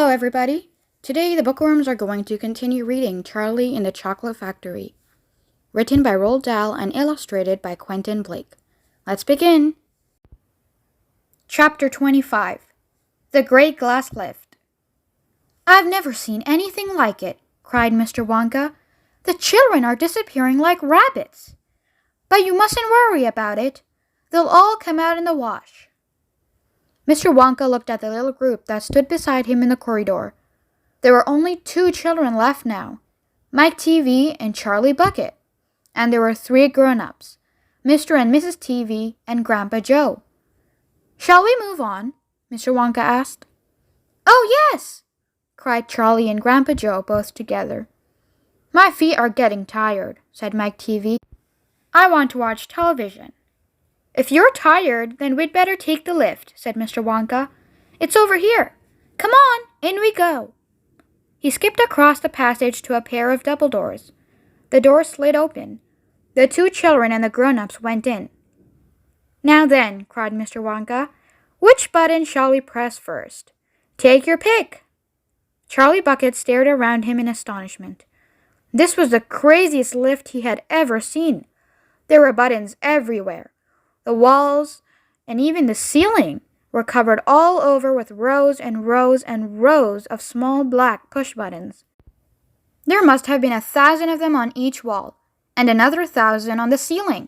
Hello, everybody. Today, the Bookworms are going to continue reading Charlie in the Chocolate Factory, written by Roald Dahl and illustrated by Quentin Blake. Let's begin. Chapter 25. The Great Glass Lift. "I've never seen anything like it," cried Mr. Wonka. "The children are disappearing like rabbits. But you mustn't worry about it. They'll all come out in the wash." Mr. Wonka looked at the little group that stood beside him in the corridor. There were only 2 children left now, Mike TV and Charlie Bucket, and there were 3 grown-ups, Mr. and Mrs. TV and Grandpa Joe. "Shall we move on?" Mr. Wonka asked. "Oh, yes!" cried Charlie and Grandpa Joe both together. "My feet are getting tired," said Mike TV. "I want to watch television." "If you're tired, then we'd better take the lift," said Mr. Wonka. "It's over here. Come on, in we go." He skipped across the passage to a pair of double doors. The doors slid open. The 2 children and the grown-ups went in. "Now then," cried Mr. Wonka, "which button shall we press first? Take your pick." Charlie Bucket stared around him in astonishment. This was the craziest lift he had ever seen. There were buttons everywhere. The walls, and even the ceiling, were covered all over with rows and rows and rows of small black push buttons. There must have been 1,000 of them on each wall, and another 1,000 on the ceiling.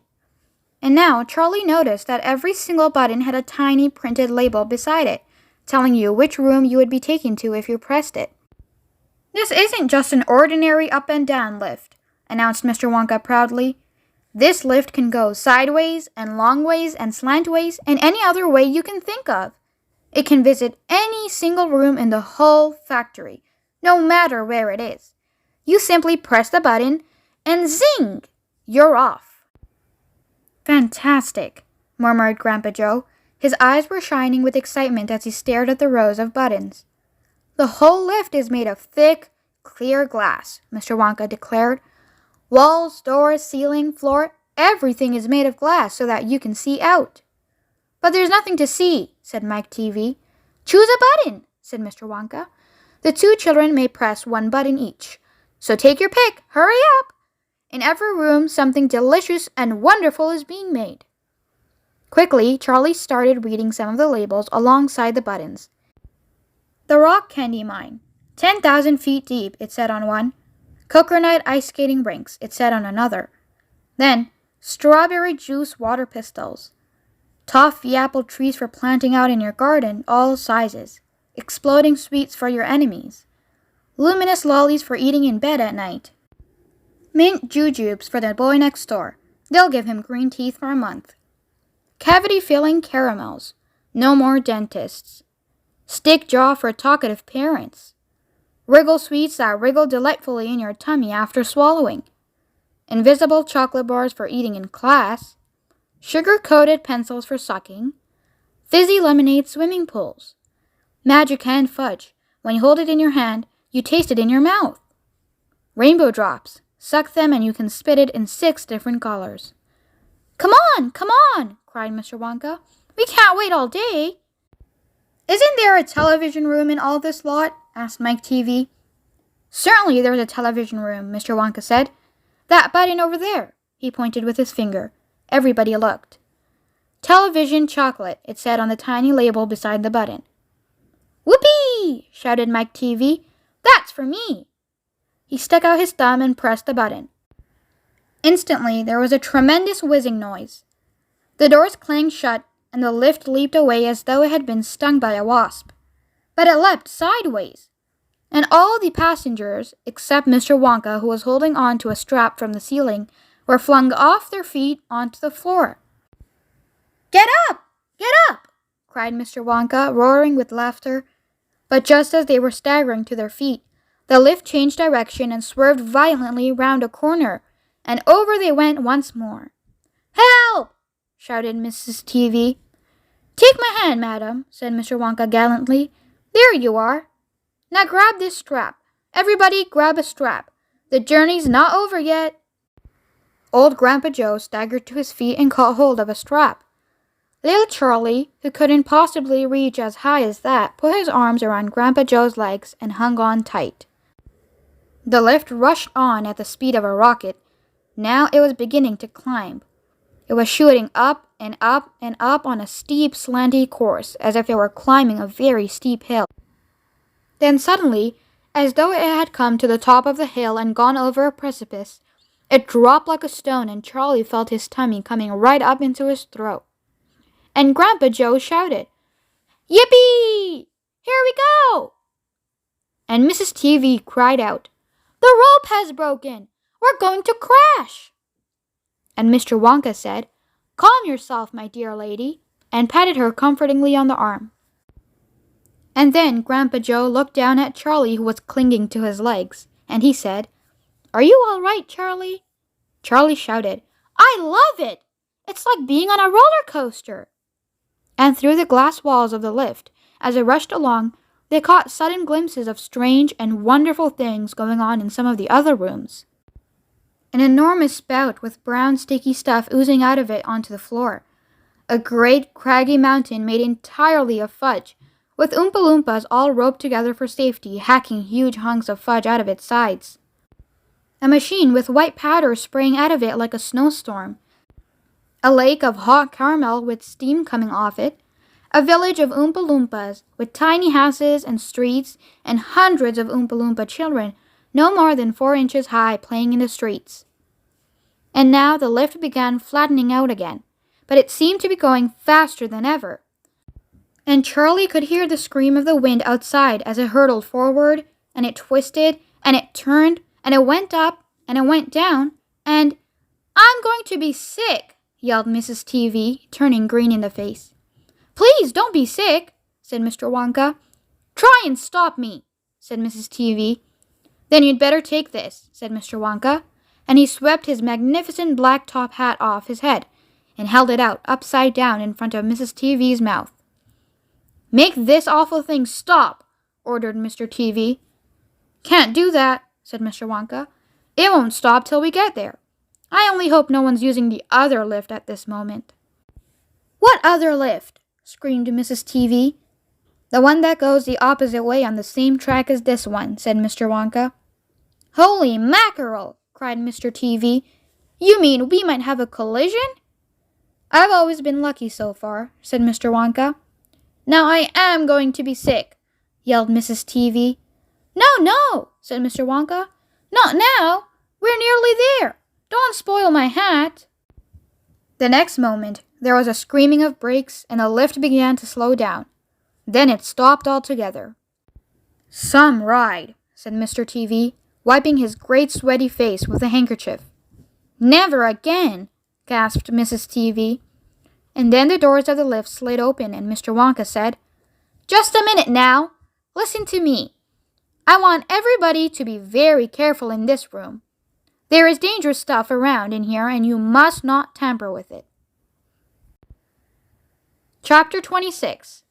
And now Charlie noticed that every single button had a tiny printed label beside it, telling you which room you would be taken to if you pressed it. "This isn't just an ordinary up and down lift," announced Mr. Wonka proudly. "This lift can go sideways and long ways and slantways and any other way you can think of. It can visit any single room in the whole factory, no matter where it is. You simply press the button and zing! You're off." "Fantastic," murmured Grandpa Joe. His eyes were shining with excitement as he stared at the rows of buttons. "The whole lift is made of thick, clear glass," Mr. Wonka declared. "Walls, doors, ceiling, floor, everything is made of glass so that you can see out." "But there's nothing to see," said Mike TV. "Choose a button," said Mr. Wonka. "The 2 children may press 1 button each. So take your pick. Hurry up. In every room, something delicious and wonderful is being made." Quickly, Charlie started reading some of the labels alongside the buttons. "The Rock Candy Mine, 10,000 feet deep," it said on one. "Coconut ice skating rinks," it said on another. Then, "Strawberry juice water pistols. Toffee apple trees for planting out in your garden, all sizes. Exploding sweets for your enemies. Luminous lollies for eating in bed at night. Mint jujubes for the boy next door. They'll give him green teeth for a month. Cavity-filling caramels. No more dentists. Stick jaw for talkative parents. Wriggle sweets that wriggle delightfully in your tummy after swallowing. Invisible chocolate bars for eating in class. Sugar-coated pencils for sucking. Fizzy lemonade swimming pools. Magic hand fudge. When you hold it in your hand, you taste it in your mouth. Rainbow drops. Suck them and you can spit it in 6 different colors." Come on, cried Mr. Wonka. "We can't wait all day." "Isn't there a television room in all this lot?" asked Mike TV. "Certainly there's a television room," Mr. Wonka said. "That button over there." He pointed with his finger. Everybody looked. "Television chocolate," it said on the tiny label beside the button. "Whoopee!" shouted Mike TV. "That's for me." He stuck out his thumb and pressed the button. Instantly, there was a tremendous whizzing noise. The doors clanged shut, and the lift leaped away as though it had been stung by a wasp. But it leapt sideways, and all the passengers, except Mr. Wonka, who was holding on to a strap from the ceiling, were flung off their feet onto the floor. "Get up! Get up!" cried Mr. Wonka, roaring with laughter. But just as they were staggering to their feet, the lift changed direction and swerved violently round a corner, and over they went once more. "Help!" shouted Mrs. TV. "Take my hand, madam," said Mr. Wonka gallantly. "There you are. Now grab this strap. Everybody grab a strap. The journey's not over yet." Old Grandpa Joe staggered to his feet and caught hold of a strap. Little Charlie, who couldn't possibly reach as high as that, put his arms around Grandpa Joe's legs and hung on tight. The lift rushed on at the speed of a rocket. Now it was beginning to climb. It was shooting up and up and up on a steep, slanty course, as if it were climbing a very steep hill. Then suddenly, as though it had come to the top of the hill and gone over a precipice, it dropped like a stone, and Charlie felt his tummy coming right up into his throat. And Grandpa Joe shouted, "Yippee! Here we go!" And Mrs. TV cried out, "The rope has broken! We're going to crash!" And Mr. Wonka said, "Calm yourself, my dear lady," and patted her comfortingly on the arm. And then Grandpa Joe looked down at Charlie, who was clinging to his legs, and he said, "Are you all right, Charlie?" Charlie shouted, "I love it! It's like being on a roller coaster!" And through the glass walls of the lift, as it rushed along, they caught sudden glimpses of strange and wonderful things going on in some of the other rooms. An enormous spout with brown sticky stuff oozing out of it onto the floor. A great craggy mountain made entirely of fudge, with Oompa Loompas all roped together for safety, hacking huge hunks of fudge out of its sides. A machine with white powder spraying out of it like a snowstorm. A lake of hot caramel with steam coming off it. A village of Oompa Loompas with tiny houses and streets and hundreds of Oompa Loompa children no more than 4 inches high playing in the streets. And now the lift began flattening out again, but it seemed to be going faster than ever. And Charlie could hear the scream of the wind outside as it hurtled forward, and it twisted, and it turned, and it went up, and it went down, and "I'm going to be sick," yelled Mrs. TV, turning green in the face. "Please don't be sick," said Mr. Wonka. "Try and stop me," said Mrs. TV. "Then you'd better take this," said Mr. Wonka, and he swept his magnificent black top hat off his head and held it out upside down in front of Mrs. TV's mouth. "Make this awful thing stop," ordered Mr. TV. "Can't do that," said Mr. Wonka. "It won't stop till we get there. I only hope no one's using the other lift at this moment." "What other lift?" screamed Mrs. TV. "The one that goes the opposite way on the same track as this one," said Mr. Wonka. "Holy mackerel!" cried Mr. TV. "You mean we might have a collision?" "I've always been lucky so far," said Mr. Wonka. "Now I am going to be sick," yelled Mrs. TV. No, said Mr. Wonka. "Not now. We're nearly there. Don't spoil my hat." The next moment, there was a screaming of brakes and the lift began to slow down. Then it stopped altogether. "Some ride," said Mr. TV, wiping his great sweaty face with a handkerchief. "Never again," gasped Mrs. TV. And then the doors of the lift slid open and Mr. Wonka said, "Just a minute now. Listen to me. I want everybody to be very careful in this room. There is dangerous stuff around in here and you must not tamper with it." Chapter 26.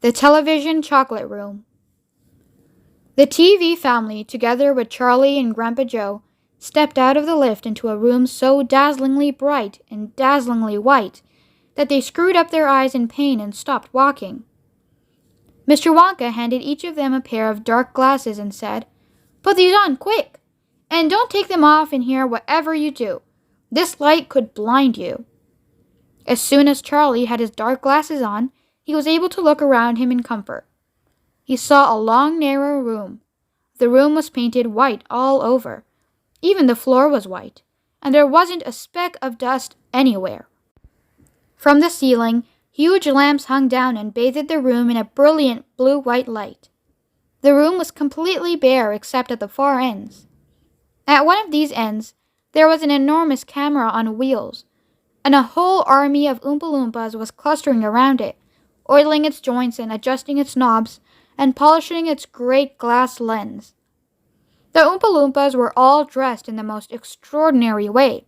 The Television Chocolate Room. The TV family, together with Charlie and Grandpa Joe, stepped out of the lift into a room so dazzlingly bright and dazzlingly white that they screwed up their eyes in pain and stopped walking. Mr. Wonka handed each of them a pair of dark glasses and said, "Put these on, quick! And don't take them off in here whatever you do. This light could blind you." As soon as Charlie had his dark glasses on, he was able to look around him in comfort. He saw a long, narrow room. The room was painted white all over. Even the floor was white, and there wasn't a speck of dust anywhere. From the ceiling, huge lamps hung down and bathed the room in a brilliant blue-white light. The room was completely bare except at the far ends. At one of these ends, there was an enormous camera on wheels, and a whole army of Oompa Loompas was clustering around it, oiling its joints and adjusting its knobs and polishing its great glass lens. The Oompa Loompas were all dressed in the most extraordinary way.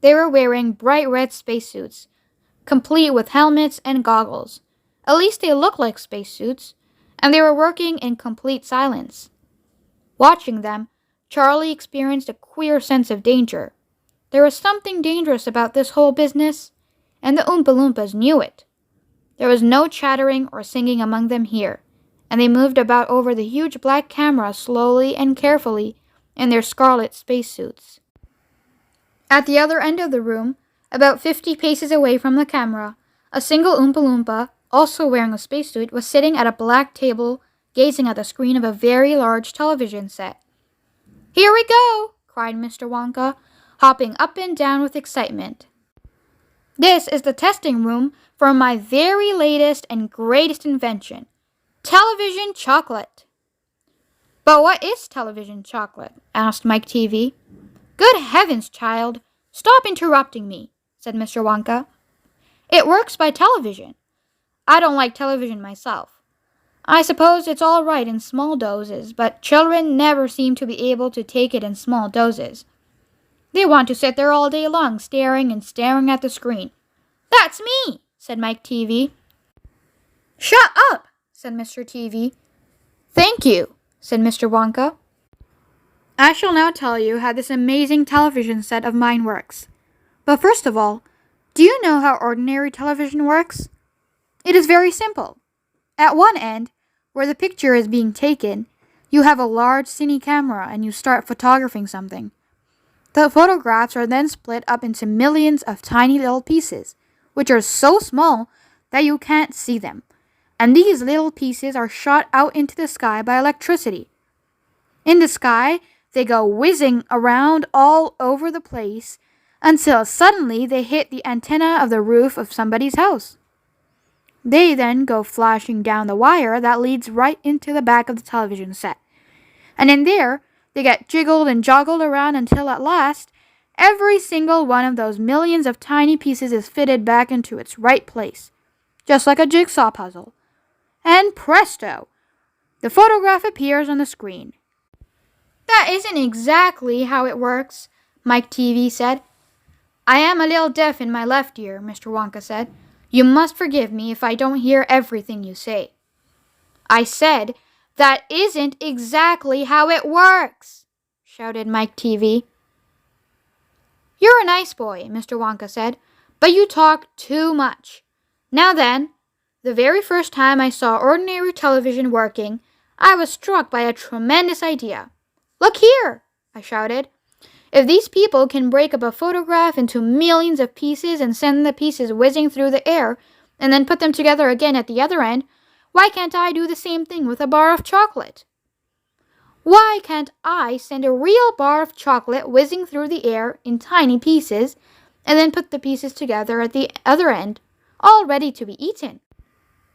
They were wearing bright red spacesuits, complete with helmets and goggles. At least they looked like spacesuits, and they were working in complete silence. Watching them, Charlie experienced a queer sense of danger. There was something dangerous about this whole business, and the Oompa Loompas knew it. There was no chattering or singing among them here, and they moved about over the huge black camera slowly and carefully in their scarlet spacesuits. At the other end of the room, about 50 paces away from the camera, a single Oompa Loompa, also wearing a spacesuit, was sitting at a black table gazing at the screen of a very large television set. "Here we go!" cried Mr. Wonka, hopping up and down with excitement. "This is the testing room for my very latest and greatest invention, television chocolate." "But what is television chocolate?" asked Mike TV. "Good heavens, child! Stop interrupting me," said Mr. Wonka. "It works by television. I don't like television myself. I suppose it's all right in small doses, but children never seem to be able to take it in small doses. They want to sit there all day long staring and staring at the screen." "That's me," said Mike TV. "Shut up," said Mr. TV. "Thank you," said Mr. Wonka. "I shall now tell you how this amazing television set of mine works. But first of all, do you know how ordinary television works? It is very simple. At one end, where the picture is being taken, you have a large cine camera and you start photographing something. The photographs are then split up into millions of tiny little pieces, which are so small that you can't see them. And these little pieces are shot out into the sky by electricity. In the sky, they go whizzing around all over the place until suddenly they hit the antenna of the roof of somebody's house. They then go flashing down the wire that leads right into the back of the television set. And in there, they get jiggled and joggled around until at last, every single one of those millions of tiny pieces is fitted back into its right place, just like a jigsaw puzzle. And presto! The photograph appears on the screen." "That isn't exactly how it works," Mike TV said. "I am a little deaf in my left ear," Mr. Wonka said. "You must forgive me if I don't hear everything you say." "I said, that isn't exactly how it works," shouted Mike TV. "You're a nice boy," Mr. Wonka said, "but you talk too much. Now then, the very first time I saw ordinary television working, I was struck by a tremendous idea. 'Look here!' I shouted. 'If these people can break up a photograph into millions of pieces and send the pieces whizzing through the air, and then put them together again at the other end, why can't I do the same thing with a bar of chocolate? Why can't I send a real bar of chocolate whizzing through the air in tiny pieces, and then put the pieces together at the other end, all ready to be eaten?'"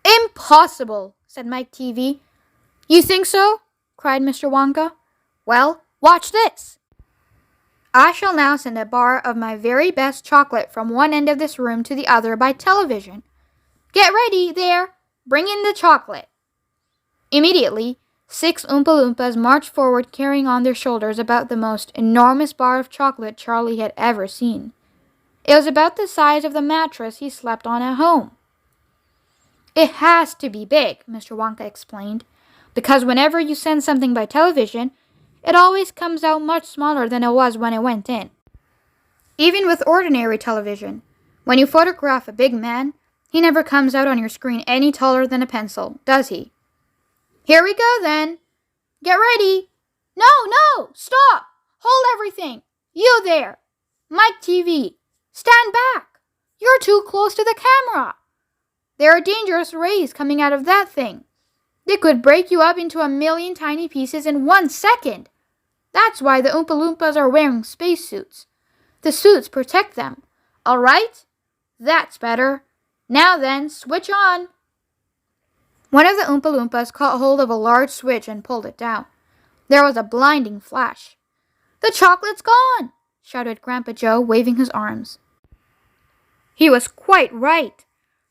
"Impossible," said Mike TV. "You think so?" cried Mr. Wonka. "Well, watch this. I shall now send a bar of my very best chocolate from one end of this room to the other by television. Get ready, there! Bring in the chocolate." Immediately, 6 Oompa Loompas marched forward carrying on their shoulders about the most enormous bar of chocolate Charlie had ever seen. It was about the size of the mattress he slept on at home. "It has to be big," Mr. Wonka explained, "because whenever you send something by television, it always comes out much smaller than it was when it went in. Even with ordinary television, when you photograph a big man, he never comes out on your screen any taller than a pencil, does he? Here we go then. Get ready. No, stop. Hold everything. You there. Mike TV, stand back. You're too close to the camera. There are dangerous rays coming out of that thing. They could break you up into a million tiny pieces in 1 second. That's why the Oompa Loompas are wearing spacesuits. The suits protect them. All right? That's better. Now then, switch on." One of the Oompa Loompas caught hold of a large switch and pulled it down. There was a blinding flash. "The chocolate's gone!" shouted Grandpa Joe, waving his arms. He was quite right.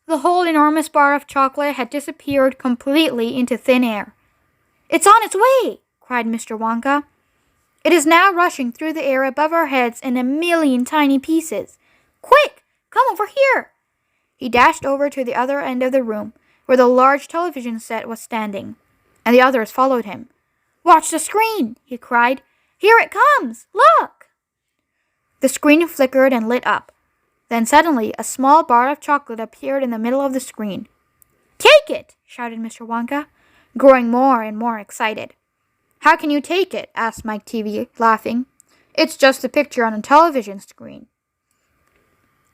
The whole enormous bar of chocolate had disappeared completely into thin air. "It's on its way!" cried Mr. Wonka. "It is now rushing through the air above our heads in a million tiny pieces. Quick, come over here!" He dashed over to the other end of the room, where the large television set was standing, and the others followed him. "Watch the screen!" he cried. "Here it comes! Look!" The screen flickered and lit up. Then suddenly a small bar of chocolate appeared in the middle of the screen. "Take it!" shouted Mr. Wonka, growing more and more excited. "How can you take it?" asked Mike TV, laughing. "It's just a picture on a television screen."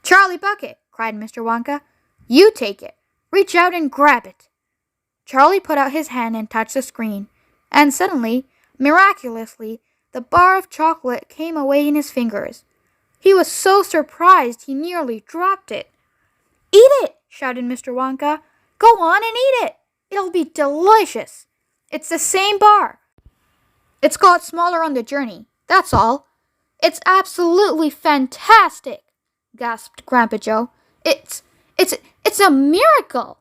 "Charlie Bucket!" cried Mr. Wonka. "You take it! Reach out and grab it!" Charlie put out his hand and touched the screen, and suddenly, miraculously, the bar of chocolate came away in his fingers. He was so surprised he nearly dropped it. "Eat it!" shouted Mr. Wonka. "Go on and eat it! It'll be delicious! It's the same bar. It's got smaller on the journey, that's all. It's absolutely fantastic!" gasped Grandpa Joe. It's a miracle!"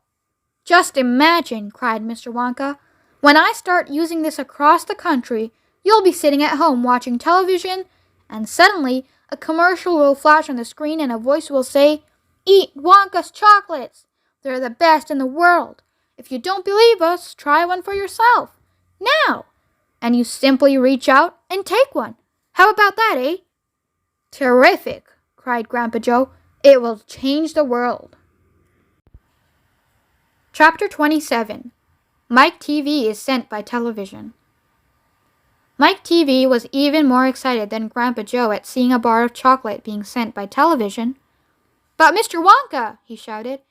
"Just imagine," cried Mr. Wonka. "When I start using this across the country, you'll be sitting at home watching television, and suddenly a commercial will flash on the screen and a voice will say, 'Eat Wonka's chocolates. They're the best in the world. If you don't believe us, try one for yourself. Now!' And you simply reach out and take one. How about that, eh?" "Terrific!" cried Grandpa Joe. "It will change the world." Chapter 27. Mike TV is sent by television. Mike TV was even more excited than Grandpa Joe at seeing a bar of chocolate being sent by television. "But Mr. Wonka," he shouted,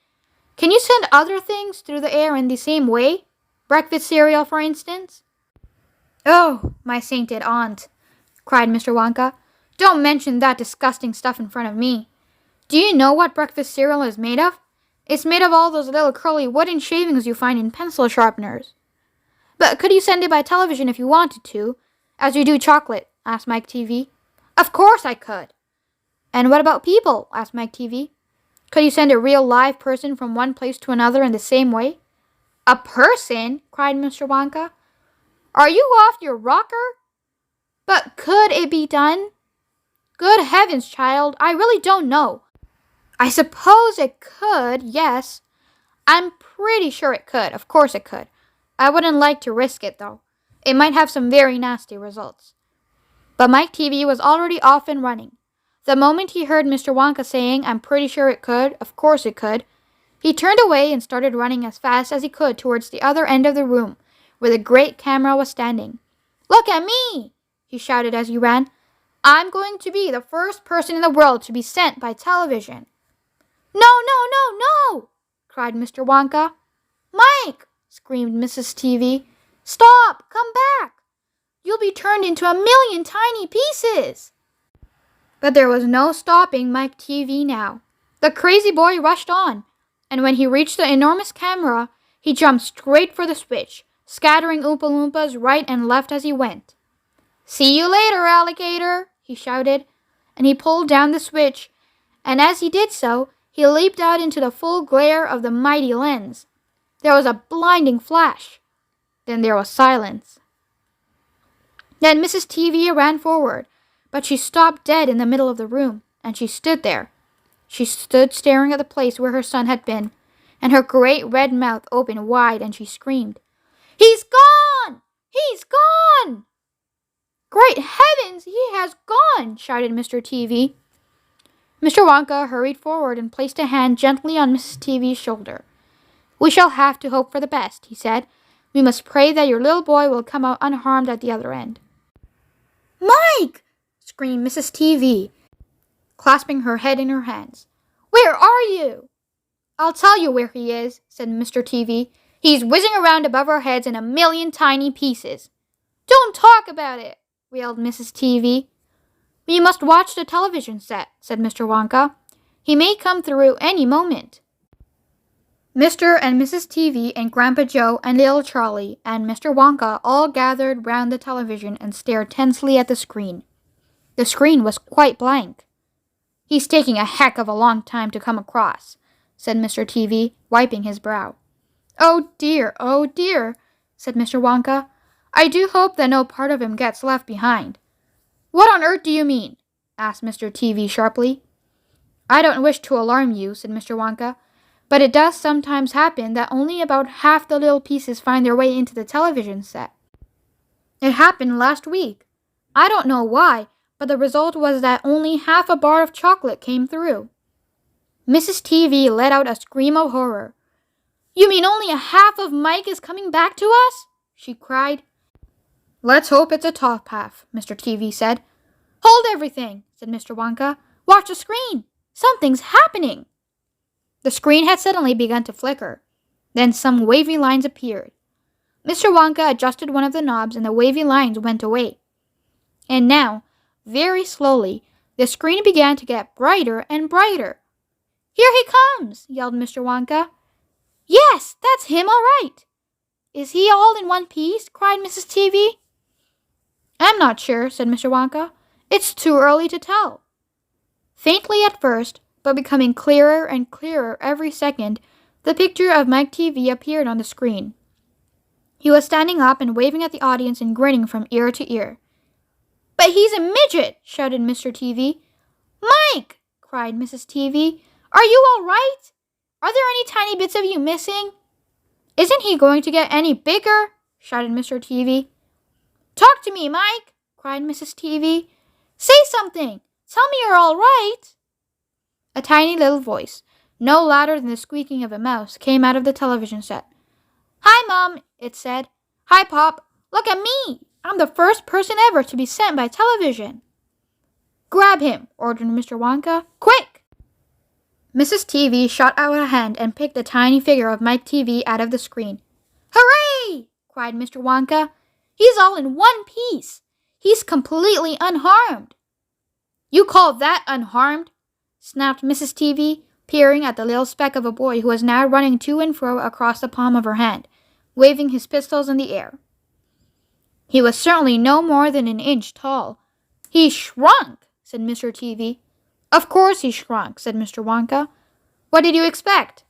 "can you send other things through the air in the same way? Breakfast cereal, for instance?" "Oh, my sainted aunt," cried Mr. Wonka, "don't mention that disgusting stuff in front of me. Do you know what breakfast cereal is made of? It's made of all those little curly wooden shavings you find in pencil sharpeners." "But could you send it by television if you wanted to, as you do chocolate?" asked Mike TV. "Of course I could." "And what about people?" asked Mike TV. "Could you send a real live person from one place to another in the same way?" "A person?" cried Mr. Wonka. "Are you off your rocker? But could it be done?" "Good heavens, child, I really don't know. I suppose it could, yes. I'm pretty sure it could. Of course it could. I wouldn't like to risk it, though. It might have some very nasty results." But Mike TV was already off and running. The moment he heard Mr. Wonka saying, "I'm pretty sure it could, of course it could," he turned away and started running as fast as he could towards the other end of the room, where the great camera was standing. "Look at me!" he shouted as he ran. "I'm going to be the first person in the world to be sent by television." "No, no, no, no!" cried Mr. Wonka. "Mike!" screamed Mrs. TV. "Stop! Come back! You'll be turned into a million tiny pieces!" But there was no stopping Mike TV now. The crazy boy rushed on, and when he reached the enormous camera, he jumped straight for the switch, scattering Oompa Loompas right and left as he went. "See you later, alligator!" he shouted, and he pulled down the switch, and as he did so, he leaped out into the full glare of the mighty lens. There was a blinding flash. Then there was silence. Then Mrs. TV ran forward, but she stopped dead in the middle of the room, and she stood there. She stood staring at the place where her son had been, and her great red mouth opened wide, and she screamed, "He's gone! He's gone!" "Great heavens, he has gone!" shouted Mr. TV. Mr. Wonka hurried forward and placed a hand gently on Mrs. TV's shoulder. "We shall have to hope for the best," he said. "We must pray that your little boy will come out unharmed at the other end." "Mike!" screamed Mrs. TV, clasping her head in her hands. "Where are you?" "I'll tell you where he is," said Mr. TV. "He's whizzing around above our heads in a million tiny pieces." "Don't talk about it," wailed Mrs. TV. "We must watch the television set," said Mr. Wonka. "He may come through any moment." Mr. and Mrs. TV and Grandpa Joe and little Charlie and Mr. Wonka all gathered round the television and stared tensely at the screen. The screen was quite blank. "He's taking a heck of a long time to come across," said Mr. TV, wiping his brow. Oh dear," said Mr. Wonka. "I do hope that no part of him gets left behind." "What on earth do you mean?" asked Mr. TV sharply. "I don't wish to alarm you," said Mr. Wonka, "but it does sometimes happen that only about half the little pieces find their way into the television set. It happened last week. I don't know why, but the result was that only half a bar of chocolate came through." Mrs. TV let out a scream of horror. "You mean only a half of Mike is coming back to us?" she cried. "Let's hope it's a top half," Mr. TV said. "Hold everything," said Mr. Wonka. "Watch the screen. Something's happening." The screen had suddenly begun to flicker. Then some wavy lines appeared. Mr. Wonka adjusted one of the knobs and the wavy lines went away. And now, very slowly, the screen began to get brighter and brighter. "Here he comes!" yelled Mr. Wonka. "Yes, that's him all right." "Is he all in one piece?" cried Mrs. TV. "I'm not sure," said Mr. Wonka. "It's too early to tell." Faintly at first, but becoming clearer and clearer every second, the picture of Mike TV appeared on the screen. He was standing up and waving at the audience and grinning from ear to ear. "But he's a midget!" shouted Mr. TV. "Mike!" cried Mrs. TV. "Are you all right? Are there any tiny bits of you missing?" "Isn't he going to get any bigger?" shouted Mr. TV. "Talk to me, Mike!" cried Mrs. TV. "Say something! Tell me you're all right!" A tiny little voice, no louder than the squeaking of a mouse, came out of the television set. "Hi, Mom," it said. "Hi, Pop. Look at me! I'm the first person ever to be sent by television." "Grab him," ordered Mr. Wonka. "Quick!" Mrs. TV shot out a hand and picked the tiny figure of Mike TV out of the screen. "Hooray!" cried Mr. Wonka. "He's all in one piece. He's completely unharmed." "You call that unharmed?" snapped Mrs. TV, peering at the little speck of a boy who was now running to and fro across the palm of her hand, waving his pistols in the air. He was certainly no more than an inch tall. "He shrunk," said Mr. TV. "Of course he shrunk," said Mr. Wonka. "What did you expect?"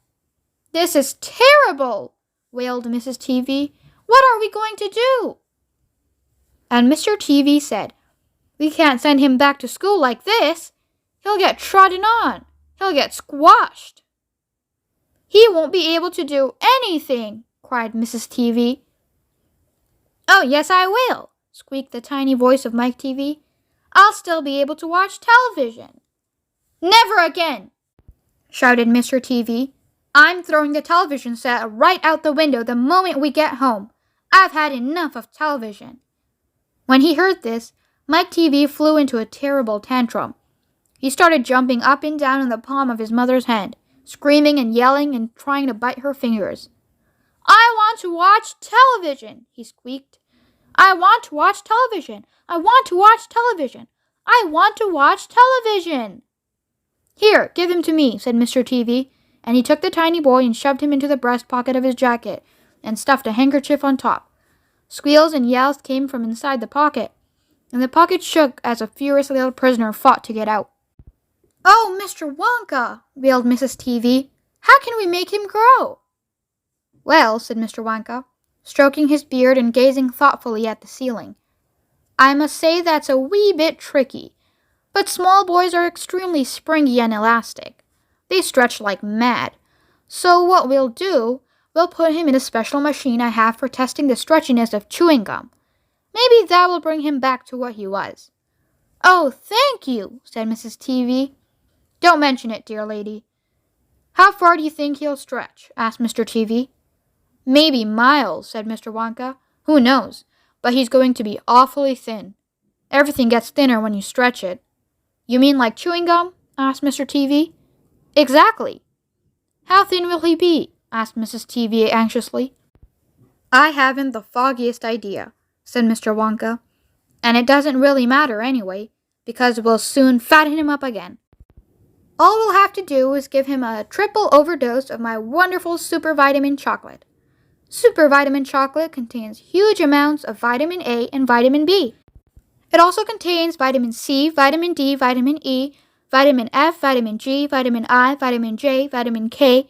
"This is terrible," wailed Mrs. TV. "What are we going to do?" And Mr. TV said, "We can't send him back to school like this. He'll get trodden on. He'll get squashed." "He won't be able to do anything," cried Mrs. TV. "Oh, yes, I will," squeaked the tiny voice of Mike TV. "I'll still be able to watch television." "Never again," shouted Mr. TV. "I'm throwing the television set right out the window the moment we get home. I've had enough of television." When he heard this, Mike TV flew into a terrible tantrum. He started jumping up and down in the palm of his mother's hand, screaming and yelling and trying to bite her fingers. "I want to watch television," he squeaked. "I want to watch television. I want to watch television. I want to watch television." "Here, give him to me," said Mr. TV, and he took the tiny boy and shoved him into the breast pocket of his jacket and stuffed a handkerchief on top. Squeals and yells came from inside the pocket, and the pocket shook as a furious little prisoner fought to get out. "Oh, Mr. Wonka," wailed Mrs. TV. "How can we make him grow?" "Well," said Mr. Wonka, stroking his beard and gazing thoughtfully at the ceiling, "I must say that's a wee bit tricky. But small boys are extremely springy and elastic. They stretch like mad. So what we'll do, we'll put him in a special machine I have for testing the stretchiness of chewing gum. Maybe that will bring him back to what he was." "Oh, thank you," said Mrs. TV. "Don't mention it, dear lady." "How far do you think he'll stretch?" asked Mr. TV. "Maybe miles," said Mr. Wonka. "Who knows? But he's going to be awfully thin. Everything gets thinner when you stretch it." "You mean like chewing gum?" asked Mr. TV. "Exactly." "How thin will he be?" asked Mrs. TV anxiously. "I haven't the foggiest idea," said Mr. Wonka. "And it doesn't really matter anyway, because we'll soon fatten him up again. All we'll have to do is give him a triple overdose of my wonderful super vitamin chocolate. Super vitamin chocolate contains huge amounts of vitamin A and vitamin B. It also contains vitamin C, vitamin D, vitamin E, vitamin F, vitamin G, vitamin I, vitamin J, vitamin K,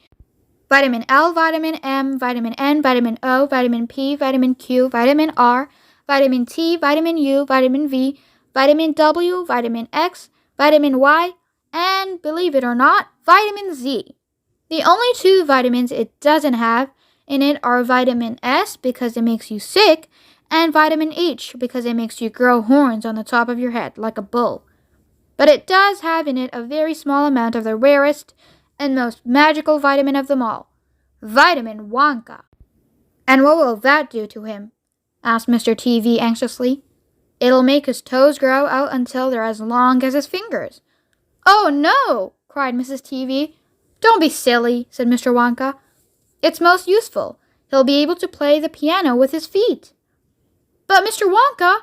vitamin L, vitamin M, vitamin N, vitamin O, vitamin P, vitamin Q, vitamin R, vitamin T, vitamin U, vitamin V, vitamin W, vitamin X, vitamin Y, and, believe it or not, vitamin Z. The only two vitamins it doesn't have in it are vitamin S, because it makes you sick, and vitamin H, because it makes you grow horns on the top of your head like a bull. But it does have in it a very small amount of the rarest and most magical vitamin of them all, Vitamin Wonka. And what will that do to him? Asked Mr. TV anxiously. It'll make his toes grow out until they're as long as his fingers. Oh, no, cried Mrs. TV. Don't be silly, said Mr. Wonka. It's most useful. He'll be able to play the piano with his feet. But Mr. Wonka!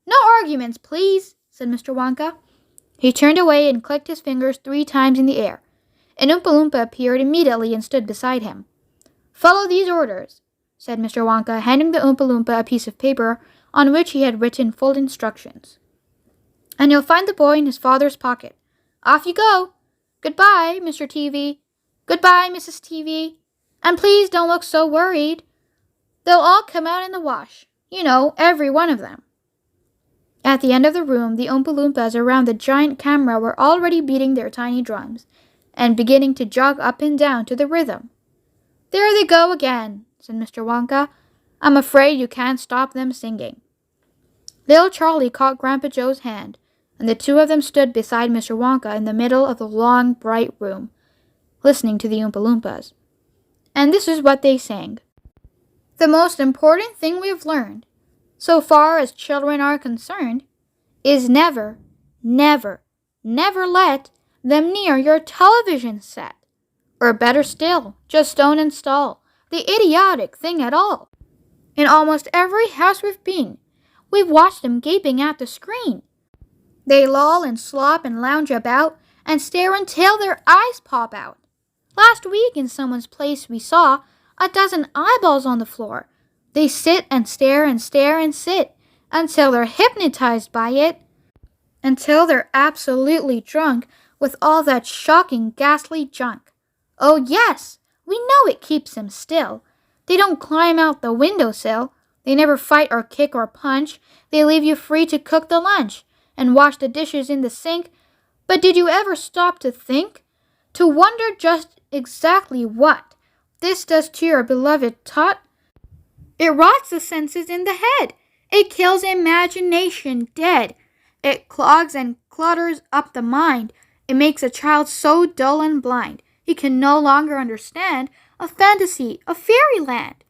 No arguments, please, said Mr. Wonka. He turned away and clicked his fingers 3 times in the air. An Oompa Loompa appeared immediately and stood beside him. Follow these orders, said Mr. Wonka, handing the Oompa Loompa a piece of paper on which he had written full instructions. And you'll find the boy in his father's pocket. Off you go. Goodbye, Mr. TV. Goodbye, Mrs. TV. And please don't look so worried. They'll all come out in the wash. You know, every one of them. At the end of the room, the Oompa Loompas around the giant camera were already beating their tiny drums and beginning to jog up and down to the rhythm. There they go again, said Mr. Wonka. I'm afraid you can't stop them singing. Little Charlie caught Grandpa Joe's hand, and the 2 of them stood beside Mr. Wonka in the middle of the long, bright room, listening to the Oompa Loompas. And this is what they sang. The most important thing we've learned, so far as children are concerned, is never, never, never let them near your television set. Or better still, just don't install the idiotic thing at all. In almost every house we've been, we've watched them gaping at the screen. They loll and slop and lounge about and stare until their eyes pop out. Last week in someone's place we saw a dozen eyeballs on the floor. They sit and stare and stare and sit until they're hypnotized by it, until they're absolutely drunk with all that shocking, ghastly junk. Oh yes, we know it keeps them still. They don't climb out the windowsill. They never fight or kick or punch. They leave you free to cook the lunch and wash the dishes in the sink. But did you ever stop to think? To wonder just exactly what this does to your beloved tot? It rots the senses in the head. It kills imagination dead. It clogs and clutters up the mind. It makes a child so dull and blind he can no longer understand a fantasy, a fairyland.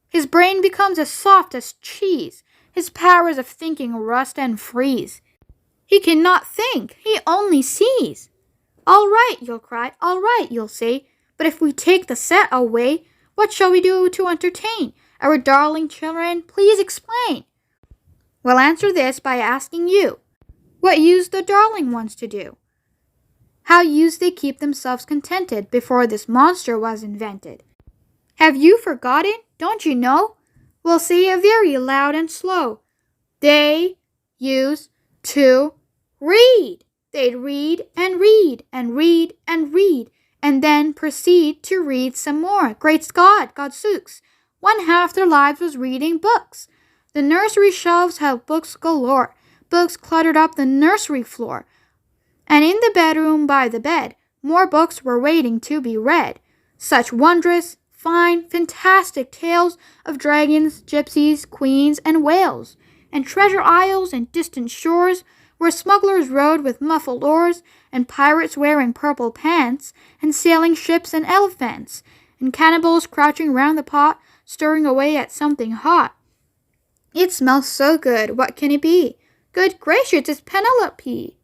His brain becomes as soft as cheese. His powers of thinking rust and freeze. He cannot think, he only sees. All right, you'll cry, all right, you'll say, but if we take the set away, what shall we do to entertain our darling children? Please explain. We'll answer this by asking you, what used the darling ones to do? How used they keep themselves contented before this monster was invented? Have you forgotten? Don't you know? We'll say it very loud and slow. They used to read. They'd read and read and read and read, and then proceed to read some more. Great Scott, Godsooks! 1/2 their lives was reading books. The nursery shelves had books galore. Books cluttered up the nursery floor. And in the bedroom by the bed, more books were waiting to be read. Such wondrous, fine, fantastic tales of dragons, gypsies, queens, and whales, and treasure isles and distant shores, where smugglers rode with muffled oars, and pirates wearing purple pants, and sailing ships and elephants, and cannibals crouching round the pot, stirring away at something hot. It smells so good, what can it be? Good gracious, it's Penelope!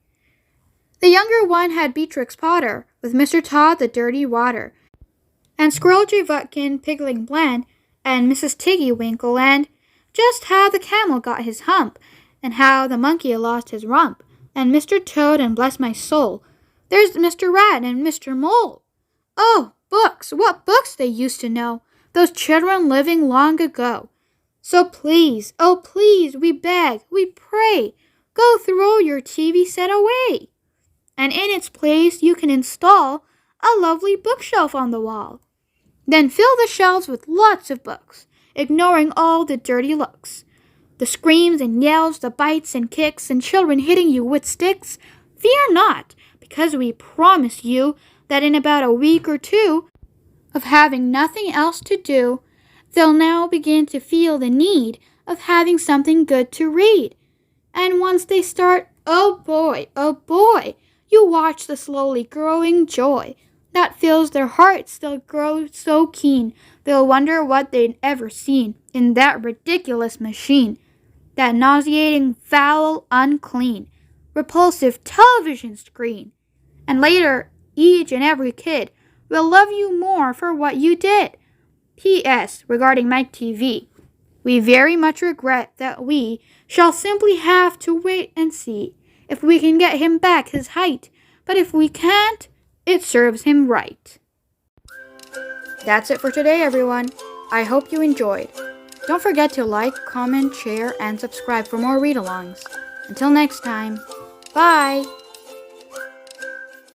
The younger one had Beatrix Potter, with Mr. Todd the Dirty Water, and Squirrel Jevutkin Pigling Bland, and Mrs. Tiggy Winkle, and just how the camel got his hump, and how the monkey lost his rump, and Mr. Toad, and bless my soul, there's Mr. Rat and Mr. Mole. Oh, books, what books they used to know, those children living long ago. So please, oh please, we beg, we pray, go throw your TV set away. And in its place you can install a lovely bookshelf on the wall. Then fill the shelves with lots of books, ignoring all the dirty looks. The screams and yells, the bites and kicks, and children hitting you with sticks. Fear not, because we promise you that in about a week or 2 of having nothing else to do, they'll now begin to feel the need of having something good to read. And once they start, oh boy, you watch the slowly growing joy. that fills their hearts still grows so keen. They'll wonder what they'd ever seen in that ridiculous machine, that nauseating, foul, unclean, repulsive television screen. And later, each and every kid will love you more for what you did. P.S. Regarding Mike TV, we very much regret that we shall simply have to wait and see if we can get him back his height, but if we can't, it serves him right. That's it for today, everyone. I hope you enjoyed. Don't forget to like, comment, share, and subscribe for more read-alongs. Until next time, bye!